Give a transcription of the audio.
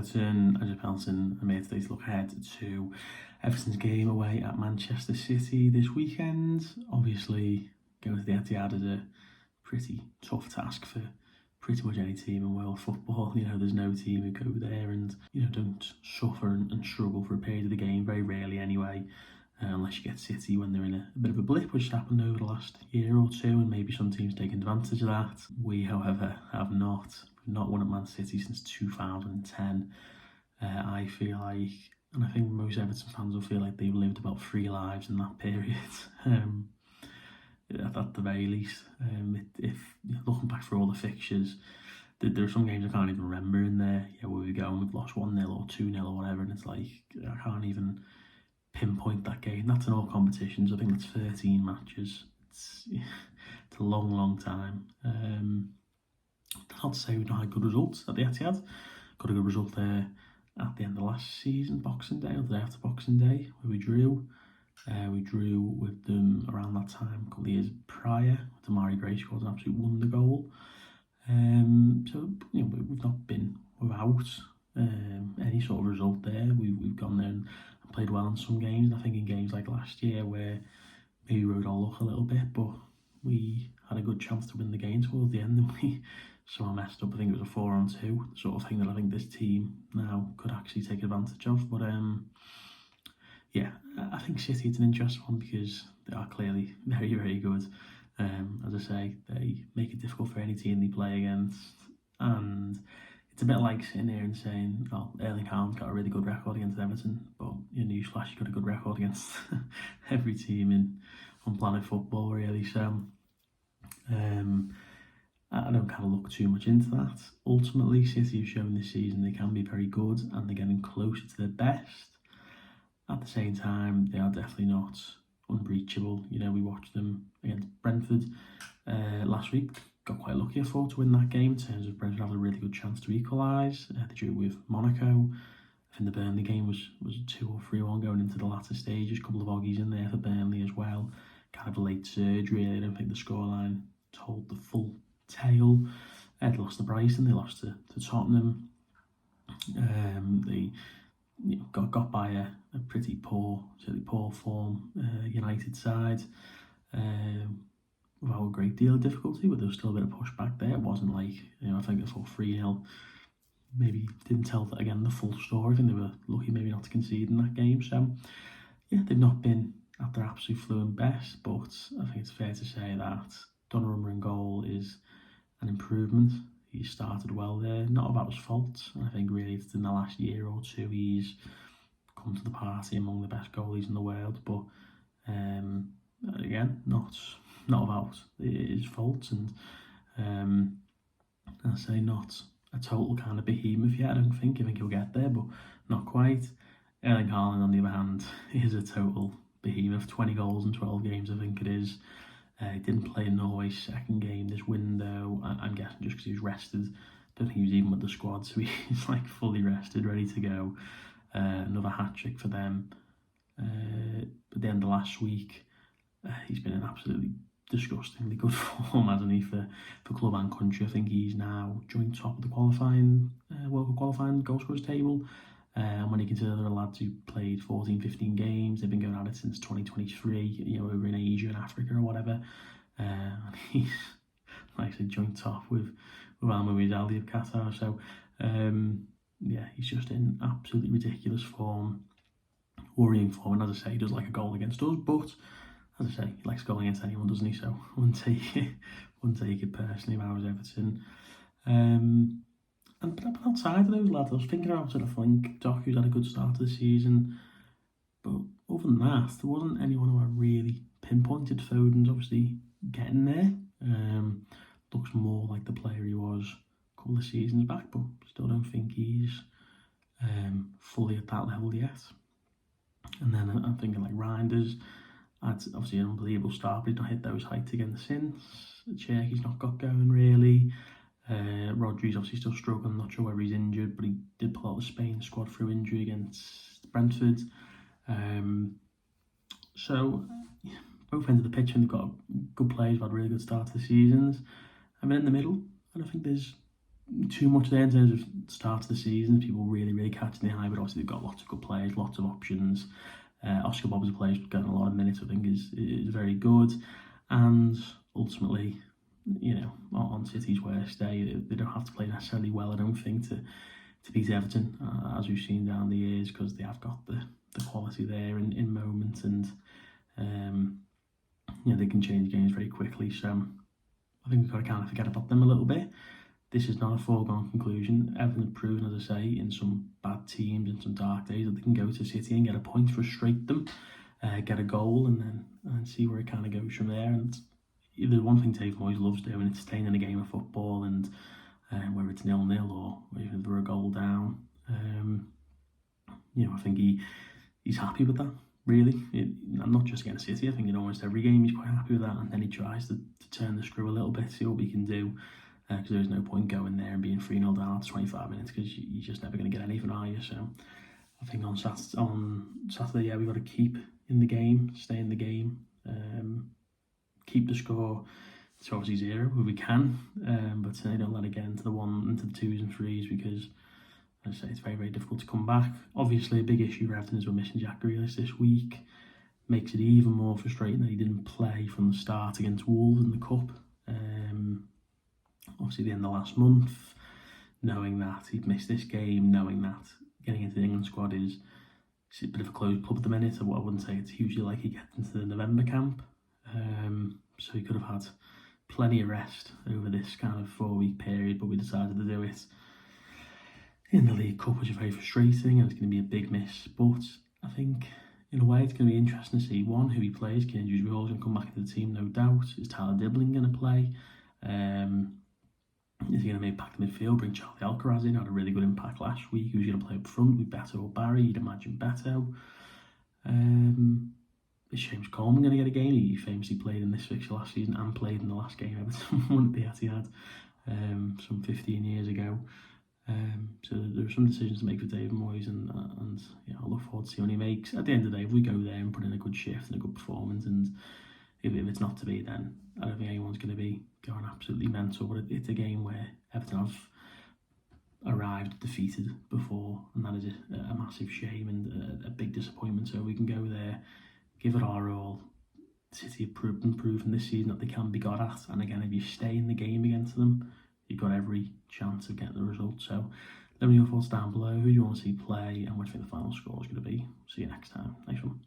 Everton. I'm just bouncing a made today to look ahead to Everton's game away at Manchester City this weekend. Obviously, going to the Etihad is a pretty tough task for pretty much any team in world football. There's no team who go there and, don't suffer and struggle for a period of the game, very rarely anyway, unless you get City when they're in a bit of a blip, which has happened over the last year or two, and maybe some teams taking advantage of that. We, however, have not won at Man City since 2010. I feel like, and I think most Everton fans will feel like they've lived about 3 lives in that period. At the very least, if looking back through all the fixtures, there are some games I can't even remember in there. Where we go and we've lost 1-0 or 2-0 or whatever, and it's like I can't even pinpoint that game. That's in all competitions. I think that's 13 matches. It's a long time. Not to say we've not had good results at the Etihad. Got a good result there at the end of last season, Boxing Day, or the day after Boxing Day, where we drew. We drew with them around that time, a couple of years prior. Damari Gray scored an absolute wonder goal. So we've not been without any sort of result there. We've gone there and played well in some games. And I think in games like last year, where maybe we rode our luck a little bit, but we had a good chance to win the game towards the end, and we somehow messed up. I think it was a 4-on-2, the sort of thing that I think this team now could actually take advantage of. But yeah, I think City, it's an interesting one because they are clearly very, very good. As I say, they make it difficult for any team they play against. And it's a bit like sitting here and saying, oh, Erling Haaland's got a really good record against Everton. But newsflash, you've got a good record against every team on planet football, really. So I don't kind of look too much into that. Ultimately, City have shown this season they can be very good and they're getting closer to their best. At the same time, they are definitely not unbreachable. We watched them against Brentford last week. Got quite lucky, I thought, to win that game in terms of Brentford having a really good chance to equalise. They drew with Monaco. I think the Burnley game was 2 or 3-1 going into the latter stages. A couple of oggies in there for Burnley as well. Kind of a late surge, really. I don't think the scoreline told the full tale. They lost to Brighton, they lost to Tottenham. They got by a pretty certainly poor form United side without a great deal of difficulty, but there was still a bit of pushback there. It wasn't like, I think the full 3-0 maybe didn't tell again the full story. I think they were lucky maybe not to concede in that game. So yeah, they've not been at their absolute fluent best, but I think it's fair to say that Donnarumma in goal is an improvement. He started well there, not about his fault. I think really it's in the last year or two he's come to the party among the best goalies in the world. But again, not about his fault, and I say not a total kind of behemoth yet. I think he'll get there, but not quite. Erling Haaland, on the other hand, is a total behemoth. 20 goals in 12 games, I think it is. He didn't play in Norway's second game this window. I'm guessing just because he was rested. Don't think he was even with the squad, so he's like fully rested, ready to go. Another hat-trick for them. At the end of last week, he's been in absolutely disgustingly good form, hasn't he, for club and country. I think he's now joint top of the qualifying World Cup qualifying goal scorers table. And when you consider there are lads who played 14, 15 games, they've been going at it since 2023, over in Asia and Africa or whatever. And he's, like I said, joint top with Al-Mu'izz Ali of Qatar. So, yeah, he's just in absolutely ridiculous form, worrying form. And as I say, he does like a goal against us, but as I say, he likes going against anyone, doesn't he? So I wouldn't take it personally if I was Everton. But outside of those lads, I was thinking about sort of think Doku's had a good start to the season, but other than that, there wasn't anyone who I really pinpointed. Foden's obviously getting there. Looks more like the player he was a couple of seasons back, but still don't think he's fully at that level yet. And then I'm thinking like Reinders had obviously an unbelievable start, but he's not hit those heights again since. Cherky's not got going really. Rodri's obviously still struggling, not sure whether he's injured, but he did pull out the Spain squad through injury against Brentford. So, yeah, both ends of the pitch, and they've got good players who've had really good start to the seasons. And then in the middle, I don't think there's too much there in terms of start of the season. People really catching the eye, but obviously they've got lots of good players, lots of options. Oscar Bob as a player getting a lot of minutes, I think, is very good. And ultimately, you know, on City's worst day, they don't have to play necessarily well, I don't think, to beat Everton, as we've seen down the years, because they have got the quality there in moments, and you know, they can change games very quickly. So I think we've got to kind of forget about them a little bit. This is not a foregone conclusion. Everton have proven, as I say, in some bad teams, in some dark days, that they can go to City and get a point, frustrate them, get a goal, and then see where it kind of goes from there. And the one thing Dave Moyes loves doing is staying in a game of football, and whether it's 0-0 or even if they're a goal down, you know, I think he's happy with that. Really, not just against City. I think in almost every game he's quite happy with that, and then he tries to turn the screw a little bit, see what we can do. Because there's no point going there and being 3-0 down after 25 minutes, because you're just never going to get anything, are you? So I think on Saturday, yeah, we've got to keep in the game, stay in the game, keep the score to obviously 0 if we can, but certainly don't let it get into the 1, into the 2s and 3s, because as I say, it's very difficult to come back. Obviously, a big issue for Everton is we're missing Jack Grealish this week. Makes it even more frustrating that he didn't play from the start against Wolves in the Cup. Obviously, the end of last month, knowing that he'd missed this game, knowing that getting into the England squad is a bit of a closed club at the minute. So I wouldn't say it's hugely like he gets into the November camp. So he could have had plenty of rest over this kind of 4-week period, but we decided to do it in the League Cup, which is very frustrating, and it's going to be a big miss. But I think, in a way, it's going to be interesting to see, one, who he plays. Kane Hall's going to come back into the team, no doubt. Is Tyler Dibbling going to play? Is he going to make back the midfield, bring Charlie Alcaraz in? Had a really good impact last week. Who's going to play up front with Beto or Barry? You'd imagine Beto. Is James Coleman going to get a game? He famously played in this fixture last season and played in the last game Everton won at the Etihad some 15 years ago. So there are some decisions to make for David Moyes, and yeah, I look forward to seeing what he makes. At the end of the day, if we go there and put in a good shift and a good performance, and if it's not to be, then I don't think anyone's going to be going absolutely mental. But it's a game where Everton have arrived defeated before, and that is a massive shame and a big disappointment. So we can go there, give it our all. City have proven this season that they can be got at, and again, if you stay in the game against them, you've got every chance of getting the result. So let me know your thoughts down below. Who do you want to see play, and what do you think the final score is going to be? See you next time. Nice one.